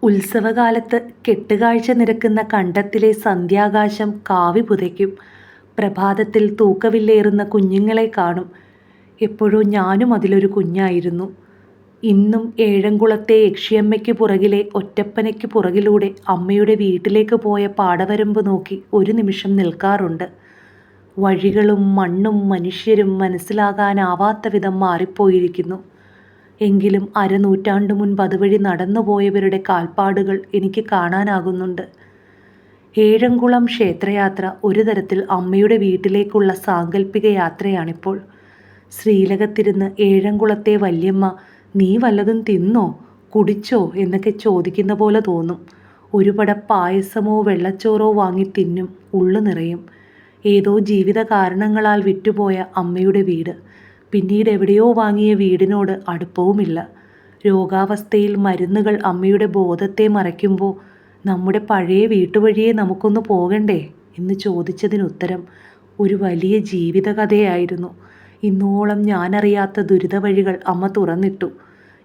ഉത്സവകാലത്ത് കെട്ടുകാഴ്ച നിരക്കുന്ന കണ്ടത്തിലെ സന്ധ്യാകാശം കാവി പുതയ്ക്കും. പ്രഭാതത്തിൽ തൂക്കവില്ലേറുന്ന കുഞ്ഞുങ്ങളെ കാണും. എപ്പോഴോ ഞാനും അതിലൊരു കുഞ്ഞായിരുന്നു. ഇന്നും ഏഴംകുളത്തെ യക്ഷിയമ്മയ്ക്ക് പുറകിലെ ഒറ്റപ്പനയ്ക്ക് പുറകിലൂടെ അമ്മയുടെ വീട്ടിലേക്ക് പോയ പാടവരമ്പ് നോക്കി ഒരു നിമിഷം നിൽക്കാറുണ്ട്. വഴികളും മണ്ണും മനുഷ്യരും മനസ്സിലാകാനാവാത്ത വിധം മാറിപ്പോയിരിക്കുന്നു. എങ്കിലും അരനൂറ്റാണ്ടു മുൻപ് അതുവഴി നടന്നുപോയവരുടെ കാൽപ്പാടുകൾ എനിക്ക് കാണാനാകുന്നുണ്ട്. ഏഴംകുളം ക്ഷേത്രയാത്ര ഒരു തരത്തിൽ അമ്മയുടെ വീട്ടിലേക്കുള്ള സാങ്കല്പിക യാത്രയാണിപ്പോൾ. ശ്രീലകത്തിരുന്ന് ഏഴംകുളത്തെ വല്യമ്മ "നീ വല്ലതും തിന്നോ, കുടിച്ചോ" എന്നൊക്കെ ചോദിക്കുന്ന പോലെ തോന്നും. ഒരു പട പായസമോ വെള്ളച്ചോറോ വാങ്ങി തിന്നും, ഉള്ളു നിറയും. ഏതോ ജീവിത കാരണങ്ങളാൽ വിറ്റുപോയ അമ്മയുടെ വീട്. പിന്നീട് എവിടെയോ വാങ്ങിയ വീടിനോട് അടുപ്പവുമില്ല. രോഗാവസ്ഥയിൽ മരുന്നുകൾ അമ്മയുടെ ബോധത്തെ മറയ്ക്കുമ്പോൾ നമ്മുടെ പഴയ വീട്ടുവഴിയെ നമുക്കൊന്ന് പോകണ്ടേ എന്ന് ചോദിച്ചതിനുത്തരം ഒരു വലിയ ജീവിതകഥയായിരുന്നു. ഇന്നോളം ഞാനറിയാത്ത ദുരിതവഴികൾ അമ്മ തുറന്നിട്ടു.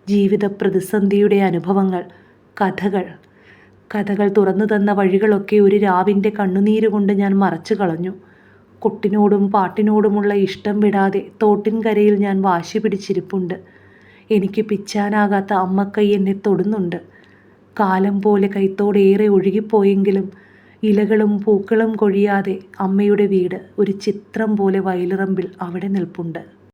ജീവിത പ്രതിസന്ധിയുടെ അനുഭവങ്ങൾ, കഥകൾ തുറന്നു തന്ന വഴികളൊക്കെ ഒരു രാവിൻ്റെ കണ്ണുനീരുകൊണ്ട് ഞാൻ മറച്ചു കളഞ്ഞു. കൊട്ടിനോടും പാട്ടിനോടുമുള്ള ഇഷ്ടം വിടാതെ തോട്ടിൻകരയിൽ ഞാൻ വാശി പിടിച്ചിരിപ്പുണ്ട്. എനിക്ക് പിച്ചാനാകാത്ത അമ്മക്കൈ എന്നെ തൊടുന്നുണ്ട്. കാലം പോലെ കൈത്തോടേറെ ഒഴുകിപ്പോയെങ്കിലും ഇലകളും പൂക്കളും കൊഴിയാതെ അമ്മയുടെ വീട് ഒരു ചിത്രം പോലെ വയലിറമ്പിൽ അവിടെ നിൽപ്പുണ്ട്.